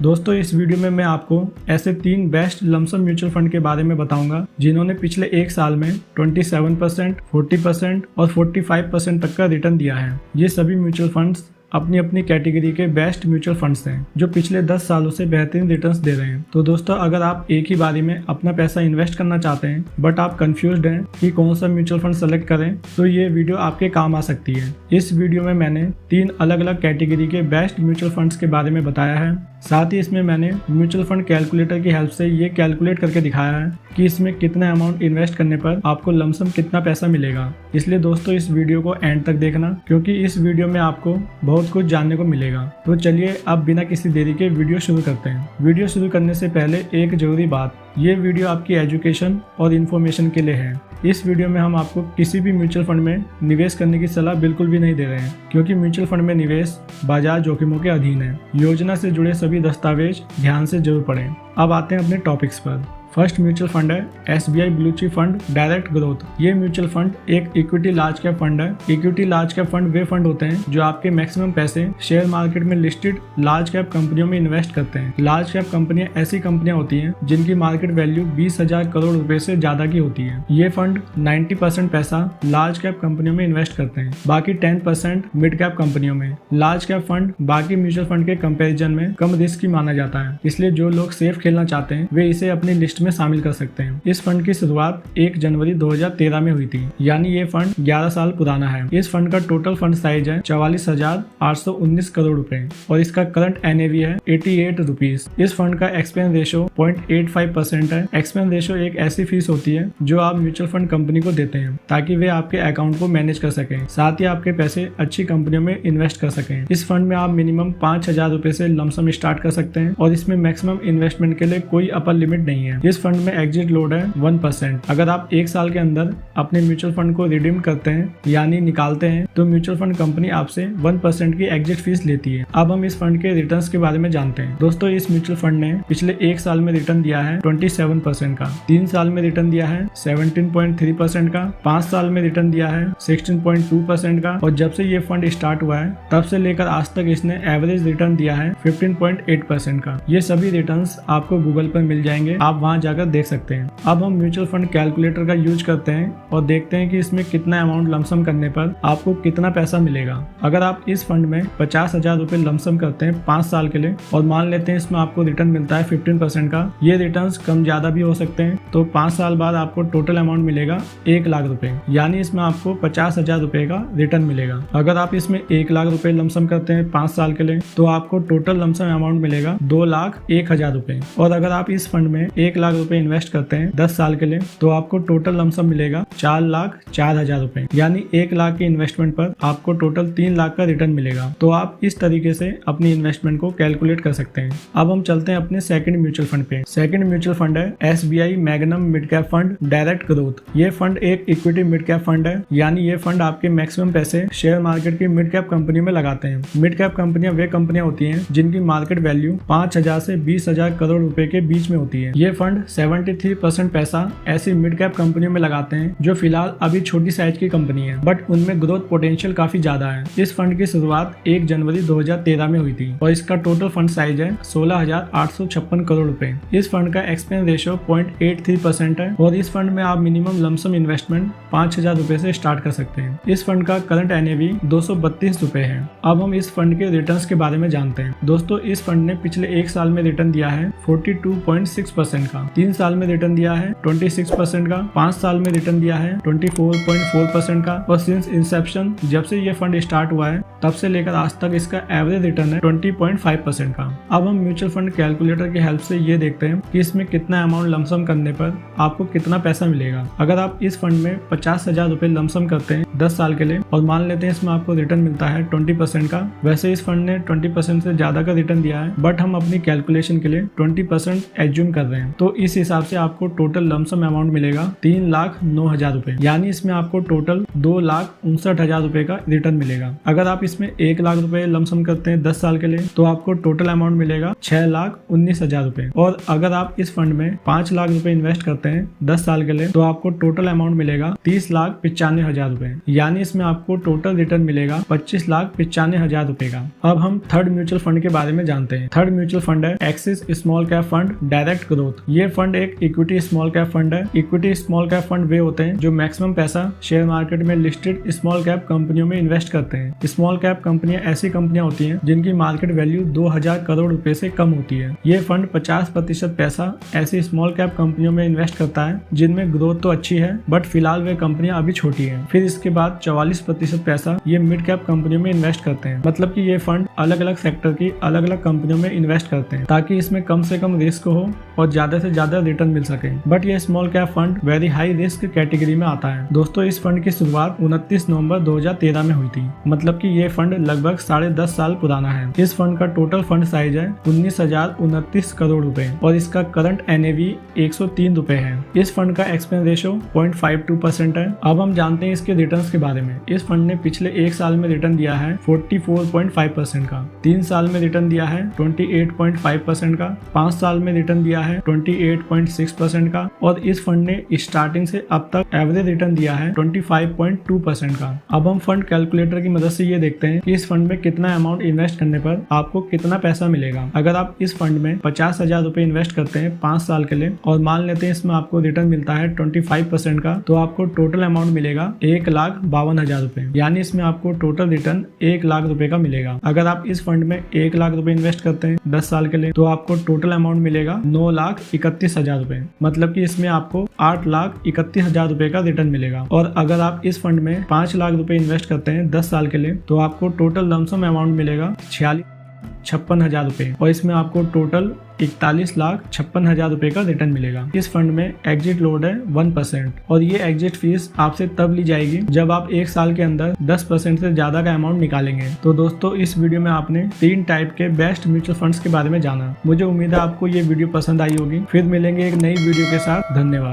दोस्तों इस वीडियो में मैं आपको ऐसे 3 बेस्ट लमसम म्यूचुअल फंड के बारे में बताऊंगा जिन्होंने पिछले एक साल में 27%, 40% और 45% तक का रिटर्न दिया है। ये सभी म्यूचुअल फंड्स अपनी अपनी कैटेगरी के बेस्ट म्यूचुअल फंड्स हैं जो पिछले 10 सालों से बेहतरीन रिटर्न्स दे रहे हैं। तो दोस्तों अगर आप एक ही बारी में अपना पैसा इन्वेस्ट करना चाहते हैं बट आप कंफ्यूज्ड हैं कि कौन सा म्यूचुअल फंड सेलेक्ट करें तो ये वीडियो आपके काम आ सकती है। इस वीडियो में मैंने 3 अलग अलग कैटेगरी के बेस्ट म्यूचुअल फंड्स के बारे में बताया है। साथ ही इसमें मैंने म्यूचुअल फंड कैलकुलेटर की हेल्प से ये कैलकुलेट करके दिखाया है कि इसमें कितना अमाउंट इन्वेस्ट करने पर आपको लमसम कितना पैसा मिलेगा। इसलिए दोस्तों इस वीडियो को एंड तक देखना क्योंकि इस वीडियो में आपको बहुत कुछ जानने को मिलेगा। तो चलिए अब बिना किसी देरी के वीडियो शुरू करते हैं। वीडियो शुरू करने से पहले एक जरूरी बात, ये वीडियो आपकी एजुकेशन और इन्फॉर्मेशन के लिए है। इस वीडियो में हम आपको किसी भी म्यूचुअल फंड में निवेश करने की सलाह बिल्कुल भी नहीं दे रहे हैं क्योंकि म्यूचुअल फंड में निवेश बाजार जोखिमों के अधीन है। योजना से जुड़े सभी दस्तावेज ध्यान से जरूर पढ़ें। अब आते हैं अपने टॉपिक्स पर। फर्स्ट म्यूचुअल फंड है SBI blue chip fund direct growth. ये म्यूचुअल फंड एक इक्विटी लार्ज कैप फंड है। इक्विटी लार्ज कैप फंड वे फंड होते हैं जो आपके मैक्सिमम पैसे शेयर मार्केट में लिस्टेड लार्ज कैप कंपनियों में इन्वेस्ट करते हैं। लार्ज कैप कंपनियां ऐसी कंपनियां होती हैं जिनकी मार्केट वैल्यू 20,000 करोड़ रुपए से ज्यादा की होती है। ये फंड 90% पैसा लार्ज कैप कंपनियों में इन्वेस्ट करते हैं, बाकी 10% मिड कैप कंपनियों में। लार्ज कैप फंड बाकी म्यूचुअल फंड के कंपेरिजन में कम रिस्की माना जाता है, इसलिए जो लोग सेफ खेलना चाहते हैं वे इसे अपनी लिस्ट में शामिल कर सकते हैं। इस फंड की शुरुआत 1 जनवरी 2013 में हुई थी, यानी ये फंड 11 साल पुराना है। इस फंड का टोटल फंड साइज है 44,819 करोड़ रुपए और इसका करंट NAV है 88 रुपीज। इस फंड का एक्सपेंस रेशो 0.85% है। एक्सपेंस रेशो एक ऐसी फीस होती है जो आप म्यूचुअल फंड कंपनी को देते हैं ताकि वे आपके अकाउंट को मैनेज कर सकें, साथ ही आपके पैसे अच्छी कंपनियों में इन्वेस्ट कर सकें। इस फंड में आप मिनिमम 5,000 रुपए से लमसम स्टार्ट कर सकते हैं और इसमें मैक्सिमम इन्वेस्टमेंट के लिए कोई अपर लिमिट नहीं है। इस फंड में एग्जिट लोड है 1%। अगर आप एक साल के अंदर अपने म्यूचुअल फंड को रिडीम करते हैं यानी निकालते हैं तो म्यूचुअल फंड कंपनी आपसे 1% की एग्जिट फीस लेती है। अब हम इस फंड के रिटर्न्स के बारे में जानते हैं। दोस्तों इस म्यूचुअल फंड ने पिछले एक साल में रिटर्न दिया है 27% का, 3 साल में रिटर्न दिया है 17.3% का, 5 साल में रिटर्न दिया है 16.2% का और जब से ये फंड स्टार्ट हुआ है तब से लेकर आज तक इसने एवरेज रिटर्न दिया है 15.8% का। ये सभी रिटर्न्स आपको गूगल पर मिल जाएंगे, आप वहां जाकर देख सकते हैं। अब हम म्यूचुअल फंड कैलकुलेटर का यूज करते हैं और देखते हैं कि इसमें कितना अमाउंट लमसम करने पर आपको कितना पैसा मिलेगा। अगर आप इस फंड में 50,000 रुपए लमसम करते हैं 5 साल के लिए और मान लेते हैं इसमें आपको रिटर्न मिलता है 15% का, ये रिटर्न्स कम ज्यादा भी हो सकते हैं, तो 5 साल बाद आपको टोटल अमाउंट मिलेगा 1 लाख रुपए, यानी इसमें आपको 50,000 रुपए का रिटर्न मिलेगा। अगर आप इसमें 1 लाख रुपए लमसम करते हैं 5 साल के लिए तो आपको टोटल लमसम अमाउंट मिलेगा 2,01,000 रुपए। और अगर आप इस फंड में 1 लाख रुपए इन्वेस्ट करते हैं 10 साल के लिए तो आपको टोटल लमसम मिलेगा 4,04,000 रुपए, यानी 1 लाख के इन्वेस्टमेंट पर आपको टोटल 3 लाख का रिटर्न मिलेगा। तो आप इस तरीके से अपनी इन्वेस्टमेंट को कैलकुलेट कर सकते हैं। अब हम चलते हैं अपने सेकंड म्यूचुअल फंड पे। सेकंड म्यूचुअल फंड है SBI magnum mid cap fund direct growth. ये फंड एक इक्विटी मिड कैप फंड है, यानी ये फंड आपके मैक्सिमम पैसे शेयर मार्केट की मिड कैप कंपनी में लगाते हैं। मिड कैप कंपनियां वे कंपनियां होती हैं जिनकी मार्केट वैल्यू 5,000 से 20,000 करोड़ रुपए के बीच में होती है। ये फंड 73% पैसा ऐसी मिड कैप कंपनियों में लगाते हैं जो फिलहाल अभी छोटी साइज की कंपनी है बट उनमें ग्रोथ पोटेंशियल काफी ज्यादा है। इस फंड की शुरुआत 1 जनवरी 2013 में हुई थी और इसका टोटल फंड साइज है 16,856 करोड़ रुपए। इस फंड का एक्सपेंस रेशो 0.83% है और इस फंड में आप मिनिमम लमसम इन्वेस्टमेंट 5,000 रुपए से स्टार्ट कर सकते हैं। इस फंड का करंट NAV 232 रुपए है। अब हम इस फंड के रिटर्न्स के बारे में जानते हैं। दोस्तों इस फंड ने पिछले एक साल में रिटर्न दिया है 42.6% का, 3 साल में रिटर्न दिया है 26% का, 5 साल में रिटर्न दिया है 24.4% का और सिंस इंसेप्शन जब से ये फंड स्टार्ट हुआ है तब से लेकर आज तक इसका एवरेज रिटर्न है 20.5% का। अब हम म्यूचुअल फंड कैलकुलेटर की हेल्प से ये देखते हैं कि इसमें कितना अमाउंट लमसम करने पर आपको कितना पैसा मिलेगा। अगर आप इस फंड में 50,000 रुपए लमसम करते हैं 10 साल के लिए और मान लेते हैं इसमें आपको रिटर्न मिलता है 20% का, वैसे इस फंड ने 20% से ज्यादा का रिटर्न दिया है बट हम अपनी कैलकुलेशन के लिए 20% एज्यूम कर रहे हैं, तो इस हिसाब से आपको टोटल लमसम अमाउंट मिलेगा 3,09,000 रुपए, यानी इसमें आपको टोटल 2,59,000 रुपए का रिटर्न मिलेगा। अगर आप इसमें 1 लाख रुपए लमसम करते हैं 10 साल के लिए तो आपको टोटल अमाउंट मिलेगा 6,19,000 रुपए और अगर आप इस फंड में 5 लाख रुपए इन्वेस्ट करते हैं 10 साल के लिए तो आपको टोटल अमाउंट मिलेगा 30,95,000 रुपए, यानी इसमें आपको टोटल रिटर्न मिलेगा 25,95,000 रुपए का। अब हम थर्ड म्यूचुअल फंड के बारे में जानते हैं। थर्ड म्यूचुअल फंड है axis small cap fund direct growth. ये फंड एक इक्विटी स्मॉल कैप फंड है। इक्विटी स्मॉल कैप फंड वे होते हैं जो मैक्सिमम पैसा शेयर मार्केट में लिस्टेड स्मॉल कैप कंपनियों में इन्वेस्ट करते हैं। स्मॉल कैप कंपनियां ऐसी कंपनियां होती हैं जिनकी मार्केट वैल्यू 2000 करोड़ रुपए से कम होती है। ये फंड 50% पैसा ऐसी स्मॉल कैप कंपनियों में इन्वेस्ट करता है जिनमें ग्रोथ तो अच्छी है बट फिलहाल वे कंपनियां अभी छोटी है। फिर इसके बाद 44% पैसा ये मिड कैप कंपनियों में इन्वेस्ट करते हैं। मतलब कि ये फंड अलग अलग सेक्टर की अलग अलग कंपनियों में इन्वेस्ट करते हैं ताकि इसमें कम से कम रिस्क हो और ज्यादा से ज्यादा रिटर्न मिल सके। बट ये small cap fund very high risk category में आता है। दोस्तों इस फंड की शुरुआत 29 नवंबर 2013 में हुई थी। मतलब कि ये फंड लगभग 10.5 साल पुराना है। इस फंड का टोटल फंड साइज है 19,029 करोड़ रुपए और इसका करंट NAV 103 रुपए है। इस फंड का एक्सपेंस रेशो 0.52% है। अब हम जानते हैं इसके रिटर्न्स के बारे में। इस फंड ने पिछले 1 साल में रिटर्न दिया है 44.5% का, 3 साल में रिटर्न दिया है 28.5% का, 5 साल में रिटर्न दिया है 28.6% का और इस फंड ने स्टार्टिंग से अब तक एवरेज रिटर्न दिया है 25.2% का। अब हम फंड कैलकुलेटर की मदद से ये देखते हैं कि इस फंड में कितना अमाउंट इन्वेस्ट करने पर आपको कितना पैसा मिलेगा। अगर आप इस फंड में 50,000 रुपए इन्वेस्ट करते हैं 5 साल के लिए और मान लेते हैं इसमें आपको रिटर्न मिलता है 25% का, तो आपको टोटल अमाउंट मिलेगा 1,52,000 रुपए। यानी इसमें आपको टोटल रिटर्न 1 लाख रुपए का मिलेगा। अगर आप इस फंड में 1 लाख रुपए इन्वेस्ट करते हैं 10 साल के लिए तो आपको टोटल अमाउंट मिलेगा 9,31,000 रुपए। मतलब कि इसमें आपको 8,31,000 रुपए का रिटर्न मिलेगा। और अगर आप इस फंड में 5 लाख रुपए इन्वेस्ट करते हैं 10 साल के लिए तो आपको टोटल लमसम अमाउंट मिलेगा 46,56,000 रुपए और इसमें आपको टोटल 41,56,000 रुपए का रिटर्न मिलेगा। इस फंड में एग्जिट लोड है 1% और ये एग्जिट फीस आपसे तब ली जाएगी जब आप 1 साल के अंदर 10% से ज्यादा का अमाउंट निकालेंगे। तो दोस्तों इस वीडियो में आपने 3 टाइप के बेस्ट म्यूचुअल फंड्स के बारे में जाना। मुझे उम्मीद है आपको ये वीडियो पसंद आई होगी। फिर मिलेंगे एक नई वीडियो के साथ। धन्यवाद।